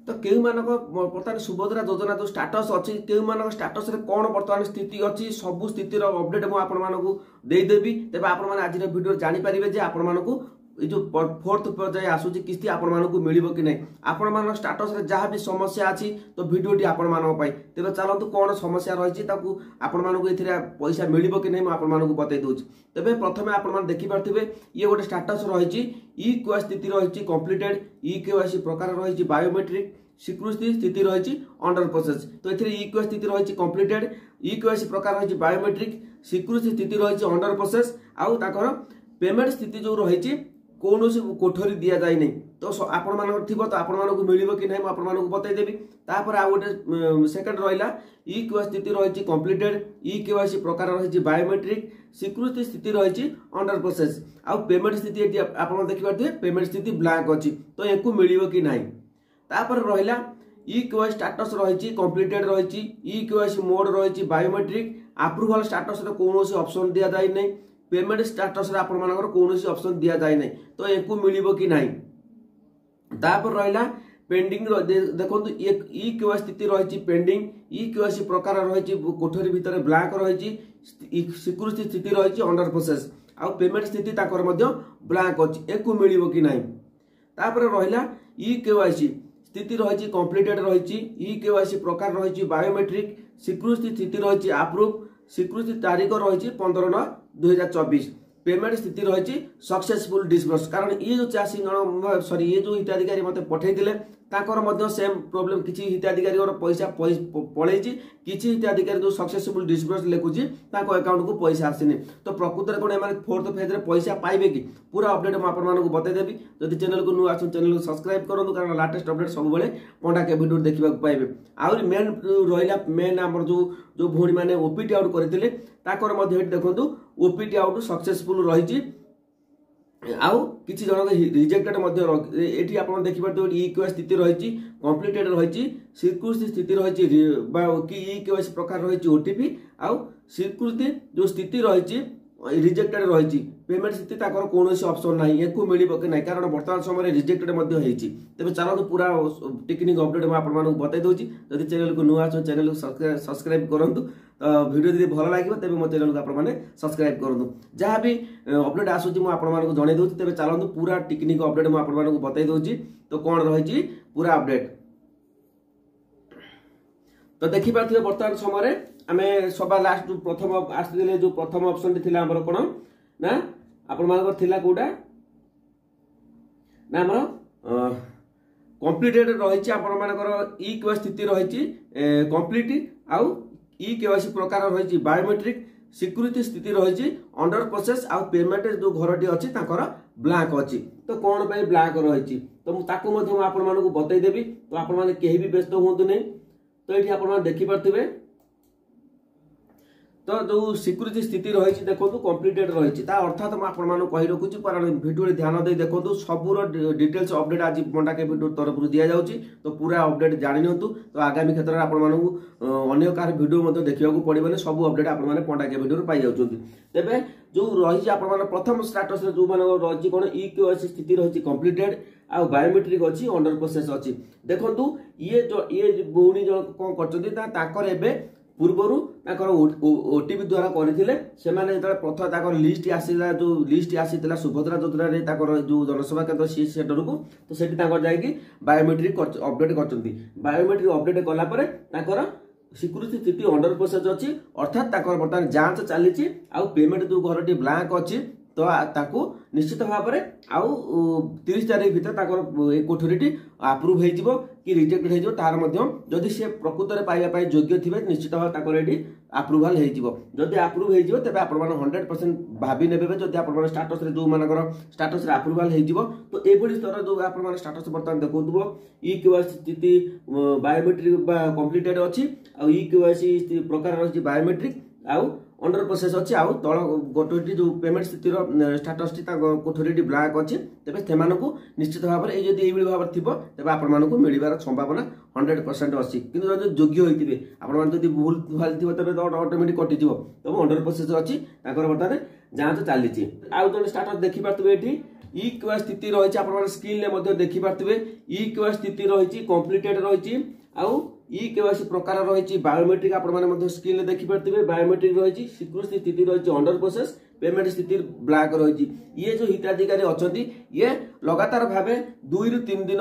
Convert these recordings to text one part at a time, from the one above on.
तो केउ मानक बर्तमान सुभद्रा योजना जो स्टाटस अच्छी केउ मानक स्टाटस रे कौन बर्तमान स्थिति अच्छी सब स्थितिर अपडेट मुझे आपदेवी तेज आप आज भिडियो जानीपारे जे आपण जो फोर्थ पर्याय आसूची किस्ती आपण मिल कि नहीं आपण स्टाटस रे जहाँ भी समस्या अच्छी तो भिडियोटी आपण तेज चलतु कौन समस्या रही आपण पैसा मिल कि नहीं मुझे बतई दूसरी तेज प्रथम आप देखिपे ये गोटे स्टाटस रही ई केवाईसी स्थिति रही कंप्लीटेड ई केवाईसी प्रकार रही बायोमेट्रिक स्वीकृति स्थिति रही अंडर प्रोसेस तो ये ई केवाईसी स्थिति रही कंप्लीटेड ई केवाईसी प्रकार रही बायोमेट्रिक स्वीकृति स्थिति रही अंडर प्रोसेस आउ पेमेंट स्थिति जो रही कौन कोठरी दि जाए नहीं तो आपण मान थी तो आपण मिल कि नहीं मुझे बतईदेवी तापर आ गए सेकेंड रहा ई केवाईसी स्थिति रही कंप्लीटेड ई केवाईसी प्रकार रही बायोमेट्रिक स्वीकृति स्थिति रही अंडर प्रोसेस आउ पेमेंट स्थिति आप देखिए पेमेंट स्थिति ब्लैंक अच्छी तो या मिल कि नहीं तापर रहा ई केवाईसी स्टाटस रही कंप्लीटेड रही ई केवाईसी मोड रही बायोमेट्रिक अप्रूवल स्टाटस कौन ऑप्शन दि जाए नहीं पेमेंट स्टाटस कौन ऑप्शन दि जाए नहीं तो या मिल कि नहीं तापर रहा पेंडिंग देखो ई केवाईसी स्थिति रही पेंडिंग ई केवाईसी प्रकार रही कोठरी भितर ब्लैंक रही स्वीकृति स्थिति रही अंडर प्रोसेस आउ पेमेंट स्थिति ब्लैंक अच्छी या मिल कि नहीं तापर रहा ई केवाईसी स्थिति रही कंप्लीटेड रही ई केवाईसी प्रकार रही बायोमेट्रिक स्वीकृति स्थिति रही अप्रूव स्वीकृति तारीख रही 15/9/2024 पेमेंट स्थिति रही सक्सेसफुल डिस्बर्स कारण ये जो चाषी सॉरी ये जो हिताधिकारी मत पठे सेम प्रोब्लेम किसी हिताधिकारी पैसा पलि किसी हिताधिकारी जो सक्सेसफुल डिस्बर्स लिखुची अकाउंट को पैसा आसनी तो प्रकृत में कौन फोर्थ फेज में पैसा पाइबे कि पूरा अपडेट मुझे बतईदेवी जब चैनल को नुआ चैनल को सब्सक्राइब करूँ कारण लाटेस्ट अपडेट सब पंडा के वीडियो देखा पाइबे आहरी मेन रहा मेन आम जो भौणी मैंने ओपीटी आउट करते देखो ओपीटी आउट सक्सेसफुल रही आउ किसी जन रिजेक्टेड ये आप देखिए ई केवाईसी स्थिति रही कंप्लीटेड रही स्वीकृति स्थिति रही कि ई केवाईसी प्रकार रही ओटीपी आउ स्वीकृति जो स्थिति रही रिजेक्टेड रही पेमेंट स्थिति कौन ऑप्शन ना या मिल कि नहीं कारण बर्तमान समय रिजेक्टेड तेज चलते पूरा टेक्निक अपडेट मुझे बतई दूसरी जब चैनल को नुआ चैनल को सब्सक्राइब करूँ तो वीडियो जब भल लगे तेज मो चैनल को आपने सब्सक्राइब करूँ जहाँ भी अपडेट आसूँ मुझे जन दूसरी तेज चलते पूरा टेक्निक अपडेट मुझे बतई दूसरी तो कौन रही पूरा अपडेट तो देखिपे बर्तमान समय आम सभा लास्ट जो प्रथम आसते जो प्रथम ऑप्शन थी आमर कौन ना आपला कौटा ना आमर कंप्लीटेड रही आपर ई केवाईसी स्थिति रही कंप्लीट आउ ई केवाईसी प्रकार रही बायोमेट्रिक स्वीकृति स्थिति रही अंडर प्रोसेस आउ पेमेंट जो घरटी अच्छी ब्लैंक अच्छी तो कौन पे ब्लैंक रही तो आपको बतईदेवी तो आपने कहीं भी व्यस्त हूँ नहीं तो ये आप देखिपे तो जो स्वीकृति स्थिति रही देखो कंप्लीटेड रही अर्थात मुझे कही रखुच्छी कारण भिडियो ध्यान दे देखो सबूर डिटेल्स अपडेट आज पंडा के भिडियो तरफ दि जाऊँगी तो पूरा अपडेट जानी तो आगामी क्षेत्र में आपको अन्य भिडियो देखा पड़े सब अपडेट आपने पंडा के भिडियो पाई जाऊँ तेरे जो रही आप प्रथम स्टाटस जो रही कौन ई केवाईसी स्थिति रही कंप्लीटेड आ बायोमेट्रिक अच्छी अंडर प्रोसेस अच्छी देखो ये भौणी जो कौन कर पूर्वर ओटीपी द्वारा करते प्रथम लिस्ट आसला जो लिस्ट आसीला सुभद्रा योजना जो जनसेवा केन्द्र सी सेंटर को तो सेठी जाकि बायोमेट्रिक अपडेट कर बायोमेट्रिक अपडेट कलापर स्वीकृति स्थिति अंडर प्रोसेस अच्छी अर्थात बर्तमान जांच चली पेमेंट जो घरटी ब्लैंक अच्छी तो ताकू निश्चित भाव में आउ 30 तारीख भर कोठरी आप्रूव हो कि रिजेक्टेड हो तार जदि सी प्रकृत में पाइबा योग्य थे निश्चित भाव ये आप्रुवाल होदी आप्रुव हो तेज आप 100% भावी ने जब आप स्टाटस जो मानकर स्टाटस आप्रुवाल हो तो ये स्तर जो आप स्टाटस बर्तमान देखो ई केवाईसी स्थिति बायोमेट्रिक कंप्लीटेड अच्छी ई केवाईसी प्रकार रही बायोमेट्रिक आउ अंडर प्रोसेस अच्छी आउ तल गोटे जो पेमेंट स्थिति स्टाटस कोठरी ब्लैंक अच्छी तेज से निश्चित भाव में ये भाव थी तेज आपको मिलबार संभावना 100% अच्छी कि योग्य होते आप भूल भाल थी तेज ऑटोमेटिक कटिज तो अंडर प्रोसेस अच्छी बर्तमान जांच चली आउ जो स्टाटस देखिपे ये इक्यूआई स्थिति रही आप स्क्रीन देखिपे इक्यूआई स्थिति रही कंप्लीटेड रही आउ इक्यूआई प्रकार रही बायोमेट्रिक आप स्क्रीन देखिपे बायोमेट्रिक रही स्वीकृति स्थिति रही अंडर प्रोसेस पेमेंट स्थिति ब्लैक रही ये जो हिताधिकारी अच्छा ये लगातार भाव 2 ରୁ 3 दिन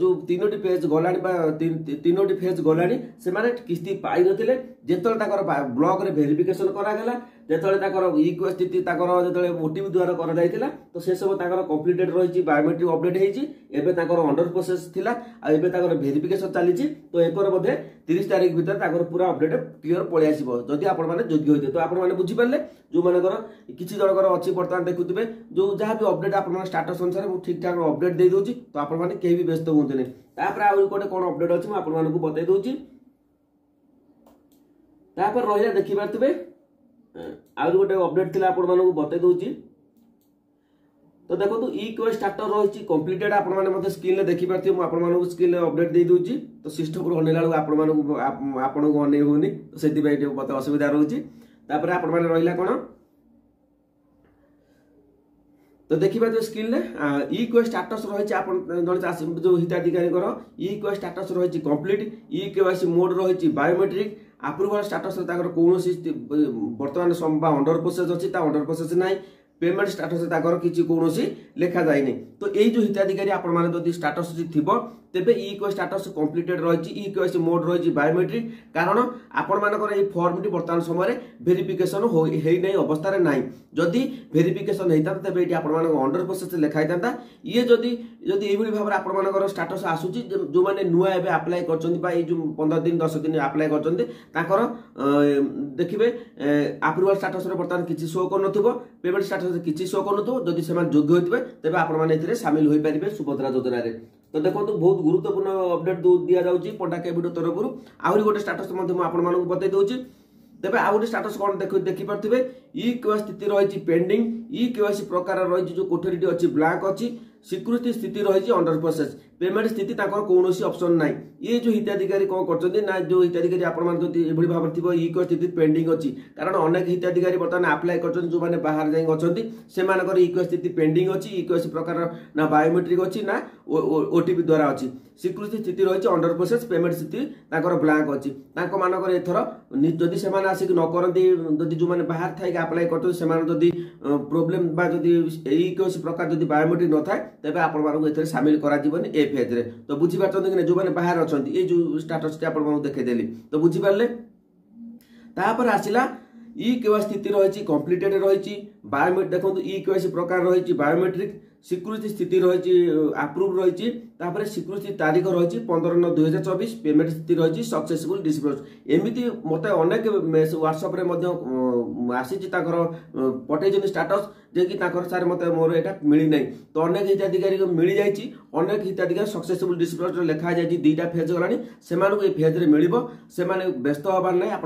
जो 3टी फेज गला 3टी फेज गला से किस्ती पाई नथिले जेतले ब्लॉक रे वेरिफिकेशन करागला जेतले इक्यूआई स्थिति जो ओटीपी द्वारा करा जायतिला तो से सब कंप्लीटेड रही बायोमेट्रिक अपडेट होईची एबे अंडर प्रोसेस थिला आ एबे वेरिफिकेशन चली तो एपर मध्ये 30 तारिख भीतर पूरा अपडेट क्लियर पळि आसीबो जदि आपण माने योग्य होइते तो आपण माने बुझी पारले जो मानकर किछि जनकर अछि वर्तमान देखुथिबे जो जहा भी अपडेट आपण स्टेटस अनुसार मु ठीक ठाक अपडेट दे दोछि तो आपण माने केही भी व्यस्त होंतने तापर आ कोटे कोन अपडेट अछि मु आपण मानकु बतै दोछि तापर रहिला देखि पारथिबे आ गोटे अपडेट थिला आपण मानकु बतै दोछि तो देखो तो इक्यूआई स्टार्टर रही कंप्लीटेड आप स्क्रीन देखी पार्थे मुझे स्क्रीन अपडेट दे दूसरी तो सिस्टम अनेला आपन को अने होनी तो से मत असुविधा रोचे आप रहा कौन तो देखिए स्क्रीन इक्यूआई स्टाटस रही जो हिताधिकारी इक्यूआई स्टाटस रही कंप्लीट इक्यूआई मोड रही बायोमेट्रिक अप्रूवल स्टाटस कौन बर्तमान अंडर प्रोसेस अच्छी अंडर प्रोसेस ना पेमेंट स्टाटस किसी कौन लेखा जाए तो यही जो हिताधिकारी आप स्टाटस थी तेबे इक्यूआई स्टाटस कंप्लीटेड रही इक्यूआई मोड रही बायोमेट्रिक कारण आपण मानकर ये फॉर्मटी वर्तमान समय वेरिफिकेशन होई अवस्था ना जदि वेरिफिकेशन होता तेबे ये आपण अंडर प्रोसेस लिखाई था ये जदि ये भाव आपर स्टाटस आसूची जो मैंने नुआ एवं आप्लाय कर जो 15 दिन 10 दिन आप्लाय कर देखिए अप्रूवल स्टाटस बर्तमान किसी शो कर पेमेंट स्टाटस किसी शो कर जदि से योग्य होते तेज आप सामिल हो पारे सुभद्रा योजना तो देखो बहुत गुरुत्वपूर्ण अपडेट दि जाऊँगी पंडा कैबिनेट तरफ आहरी गोटे स्टाटस आपको बतई दूसरी तेज आउ गोटे स्टाटस कौन देखिपे इक्यूआई स्थिति रही पेंडिंग इक्यूआई प्रकार रही जो कोठरी अच्छी ब्लैंक अच्छी स्वीकृति स्थिति रही अंडर प्रोसेस पेमेंट स्थिति कौन ऑप्शन ना ये जो हिताधिकारी कौन कर जो हिताधिकारी आपड़ी भाव थी इक्यूआई स्थिति पेंडिंग अच्छी कारण अनेक हिताधिकारी बर्तमान आप्लाय कर जो मैंने बाहर जाए अच्छा इक्यूआई स्थिति पेंडिंग अच्छी इक्यूआई प्रकार ना बायोमेट्रिक अच्छी ना ओटीपी द्वारा अच्छी स्वीकृति स्थिति रही अंडर प्रोसेस पेमेंट स्थिति ब्लैंक अच्छी मानकर एथर जदि से आसिक न करती जो मैंने बाहर थी आप्लाय करते प्रोब्लेम इक्यूआई प्रकार जब बायोमेट्रिक न था तेज आप सामिल कर ए फेज रे तो बुझीपार कि जो मैंने बाहर अच्छा ये जो स्टाटस देखदेली तो बुझीपारे तापर आसला इक्यूआई स्थिति रही कंप्लीटेड रही बायोमेट्रिक देखो इक्यूआई प्रकार रही बायोमेट्रिक स्वीकृति स्थिति रही अप्रूव रही स्वीकृति तारीख रही 15/9/2024 पेमेंट स्थिति रही सक्सेसफुल डिस्बर्स एमती मत अनेक व्हाट्सएप आसी पठे स्टाटस जे कि सार मत मोर यहाँ मिली ना तो अनेक हिताधिकारी मिल जाए अनेक हिताधिकारी सक्सेसफुल डिस्बर्स लिखा जाए 2टा फेज गलानी से फेज रे मिल से व्यस्त हबार ना आप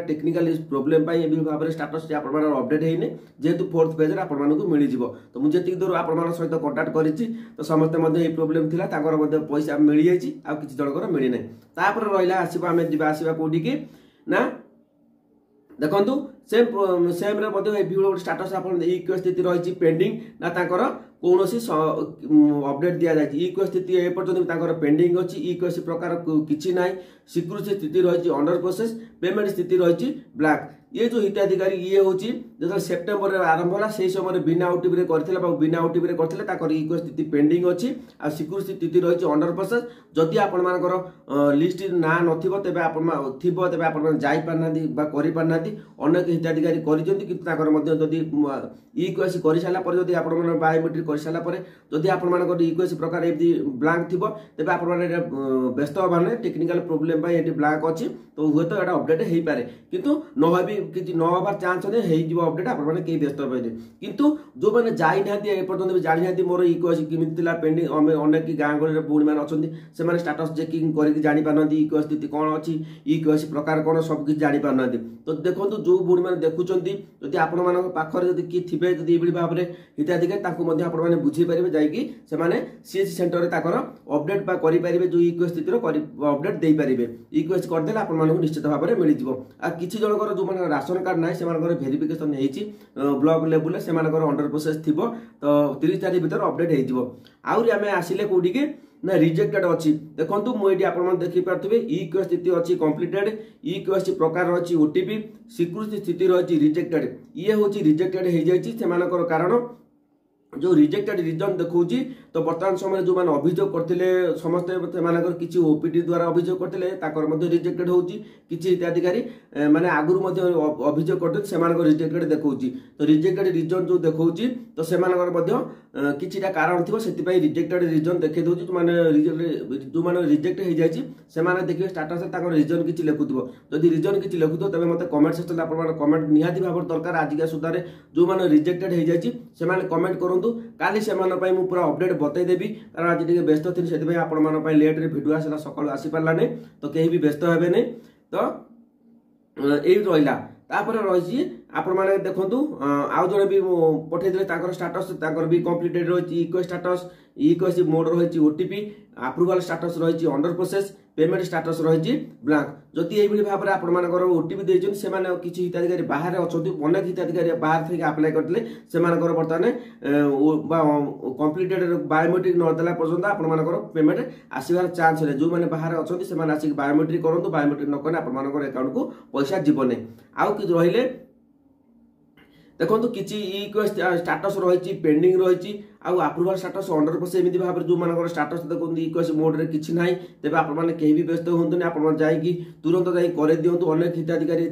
टेक्निकल प्रोब्लेम भाव में स्टाटस अपडेट होने जेहेतु 4th फेज आपको मिल जाव तो मुझे जी दूर आप सहित कंटाक्ट करी तो समस्ते प्रोब्लेम थिला पैसा मिल जाए आ किसी जनकर मिली ना तापर रहा आसवा आम जावा कौटी की ना देखु सेम सेम गोटे स्टाटस आप इक्यूआई स्थिति रही पेंडिंग ना कौन अपडेट दि जाए इक्यूआई स्थिति एपर्तन पेंडिंग अच्छी इक्यूआई प्रकार किसी ना स्वीकृति स्थिति रही अंडर प्रोसेस पेमेंट स्थिति रही ब्लैक ये जो हिताधिकारी ये हूँ जो सेप्टेम्बर आरंभ होला से समय बिना ओटीपी बिना ओटीपी इक्यूआई स्थिति पेंडिंग अच्छी आ स्वीकृति स्थिति रही अंडर प्रोसेस जदि आपर लिस्ट ना नथिबो तेबे आप जापारना अनेक हिताधिकारी जदि इक्यूआई कर सारापर जदि आप बायोमेट्रिक कर सारापर जदि आप इक्यूआई प्रकार ब्लैंक थी तेज आप व्यस्त हबार ना टेक्निकल प्रोब्लेम ये ब्लैंक अच्छी तो हुए तो यहाँ अपडेट हो पारे किंतु कि न हबार चान्स हो अपडेट आप व्यस्त हे किंतु जो मैंने जाई एपर्तन जानी ना मोर इक्यूआई केमी पेंडिंग अनेक गाँ गहली भूणी मैंने अच्छा से स्टाटस चेकिंग करके जापार इक्यूआई स्थिति कौन अच्छी इक्यूआई प्रकार कौन सब किसी जापार ना तो देखो जो भूणी मैंने देखुं जदि आपरे जदि किए थे ये भाव में हिताधिकारी आपने बुझे पारे जाकि सीएचसी सेंटर अपडेट करेंगे जो इक्यूआई स्थिति अपडेट दे पारे इक्यूआई करदे आप निश्चित भाव में मिल जाव आ किसी जनकर जो राशन कार्ड ना से वेरिफिकेशन ब्लॉक लेवल से अंडर प्रोसेस थी तो 30 तारीख भर अपडेट हो आम आसिले कौटी की ना रिजेक्टेड अच्छी देखो मुझे आप देखिपे इक्वेस स्थिति अच्छी कम्प्लीटेड इक्वेस प्रकार अच्छी ओटीपी स्वीकृति स्थिति रही रिजेक्टेड ये हूँ रिजेक्टेड हो कारण जो रिजेक्टेड रिजन देखौची तो वर्तमान समय जो मैंने अभियोग करते समस्ते किसी ओपीटी द्वारा अभियोग करते रिजेक्टेड होची किसी हिताधिकारी माने आगुरी अभियोग करते से रिजेक्टेड देखौची तो रिजेक्टेड रिजन जो देखौची तो से किछिटा कारण थी से रिजेक्टेड रिजन देखे दउची जो मैंने रिजेक्ट हो जाए से देखिए स्टाटस रिजन किसी लिखुव जदि रिजन किसी लिखुव तेज मत कमेंट सेक्शन आप कमेंट निहाती भाव दरकार आजिका सुधार जो मैंने रिजेक्टेड हो जाए कमेंट करूँ काली से पूरा अपडेट बतईदेवी कारण आज टे व्यस्त थी से आप लेट्रे भिड आसला सकाल आसीपारा नहीं तो कहीं भी व्यस्त हे नहीं तो यही रहा तापर रही आपण मैंने देखु आउ जड़े भी पठे स्टाटस भी कम्प्लीटेड रही इक्वेस स्टाटस इक्वेस मोड रही ओटीपी अप्रूवाल स्टाटस रही अंडर प्रोसेस पेमेंट स्टाटस रही ब्लांक जदि यही भाव में आपर ओटीपी देते किसी हिताधिकारी बाहर अच्छा अनेक हिताधिकारी बाहर थी आप्लाय करते से बर्तमान कम्प्लीटेड बायोमेट्रिक नदेला पर्यटन आपर पेमेंट आसबार चान्स है जो मैंने बाहर अच्छा से आसिक बायोमेट्रिक करूँ बायोमेट्रिक न कले आप अकाउंट को पैसा जीवन आउ कि रही देखो किसी इक्वेस स्टाटस रही पेंडिंग रही आउ अप्रूवाल स्टाटस अंडर प्रोसेस एमती भाव में जो मान स्टाटस देखो इक्वेस मोड रे किछि नाही तेबे आप माने केही भी व्यस्त होंतु आप जाइकी तुरंत जाई करे दियंतु अनेक हिताधिकारी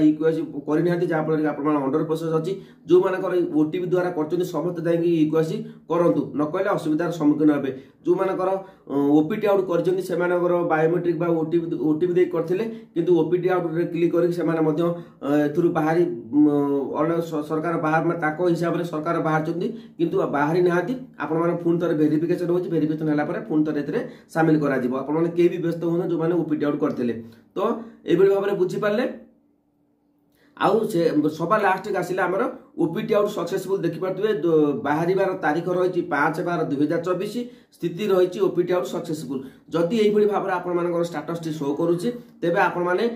इक्वेस करना जहाँफल आप अंडर प्रोसेस अच्छी जो मान ओटीपी द्वारा कर समस्त जाइकी इक्वेस करूँ न कहले असुविधार सम्मुखीन हे जो मान ओपीटी आउट कर बायोमेट्रिक ओटीपी करते किंतु ओपीटी आउट रे क्लिक कर बाहरी सरकार बाहर हिसाब से सरकार बाहर किंतु बाहरी ना आपण मैंने पुणी थे भेरिफिकेशन हो भेरिफिकेशन है पुणी थे सामिल कर भी व्यस्त हो जो मैंने ओपीटी आउट करते तो ये भाव में बुझीपारे आउ से सभा लास्ट के आसिले आमर ओपीटी आउट सक्सेसफुल देखिपे बाहर तारीख रही 5/12/2024 स्थिति रही ओपीटी आउट सक्सेसफुल जदि यही भाव में आप स्टाटस टी शो करुच्ची तेबे आपण माने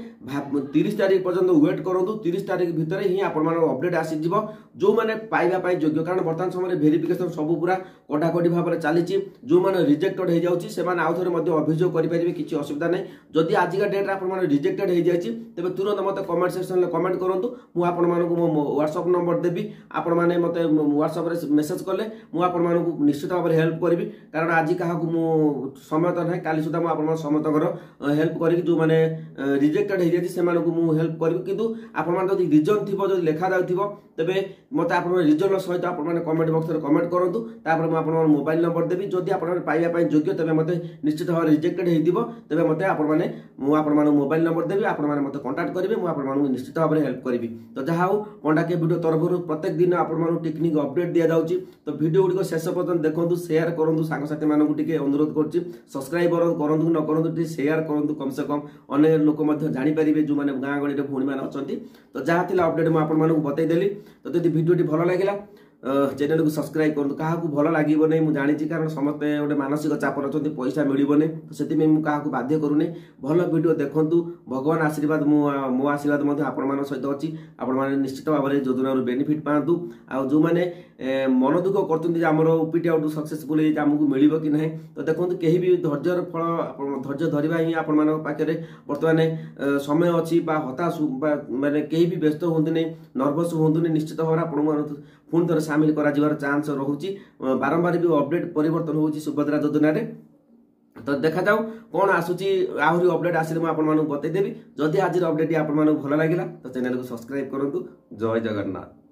30 तारीख पर्यंत वेट करूँ 30 तारीख भितर ही आपण अपडेट आसीज जो मैंने पाइबा योग्य कारण बर्तमान समय भेरिफिकेशन सब पूरा कटाकटी भाव में चली जो मैंने रिजेक्टेड हो जाऊँगी से आउ थे अभियोग करेंगे किसी असुविधा नहीं जदि आजिका डेट्रे आप रिजेक्टेड हो जाए तेज तुरंत मत कमेंट सेक्शन में कमेंट करूँ मुझे मो व्हाट्सएप नंबर देवी आपण मैंने मत व्हाट्सएप मेसेज कले मुझे निश्चित भाव में हेल्प करी कारण आज क्या समय तो ना काली सुधा मुझे समस्त हेल्प करी जो मैंने रिजेक्टेड हो जाए से हेल्प करी किंतु आपण रिजन थी जो लिखा जाऊ तेरे मत आप रिजन सहित आप कमेंट बक्स में कमेंट करूँ मुझे मोबाइल नंबर देवी जदि आप पाइबा योग्य तेज मत निश्चित भाव रिजेक्टेड हो तेज मत आप मोबाइल नंबर देवी आप मत कंटाक्ट करेंगे मुझे निश्चित भाव में हेल्प करी तो जहाँ हो पंडा के वीडियो तरफ प्रत्येक दिन आपको टेक्निक अपडेट दि जाऊँगी तो वीडियो गुड़िक शेष पर्यटन देखो शेयर करूँ सांगसाथी मानक अनुरोध कर सब्सक्राइब करूँ न करूँ शेयर करूँ कम से कम अनेक लोक जानीपारे जो मैंने गाँ गहली भूणी मैंने अच्छा तो जहाँ थी अपडेट मुझे बतईदेली तो जब वीडियो भल लगे चैनल को सब्सक्राइब करूँ क्या भल लगे नहीं मुझे जानी कारण समस्ते गोटे मानसिक चाप अच्छा पैसा मिलने तो से क्या बाध्य करूनी भल वीडियो देखूँ भगवान आशीर्वाद मो आशीर्वाद आपण सहित अच्छी आपण निश्चित भाव में योजना बेनिफिट पातु आ जो मैंने मन दुख करमर ओपीटी आउट सक्सेसफुल आमको मिल कि ना तो देखो कहीं भी धैर्यर फल धैर्य धरवा ही आपण पाखे बर्तमान समय अच्छी हताश माने कहीं भी व्यस्त हूँ नहीं नर्भस हूँ निश्चित भाव में आप पुणी थे सामिल कर चान्स रोचे बारंबार भी अपडेट परिवर्तन हो सुभद्रा योजना तो देखा जाऊ कौन आसूची आहरी अपडेट आसिले मुझे बतईदेवी जदि आज अपडेट आप भल लगे तो चैनल को सब्सक्राइब करूँ जय जगन्नाथ।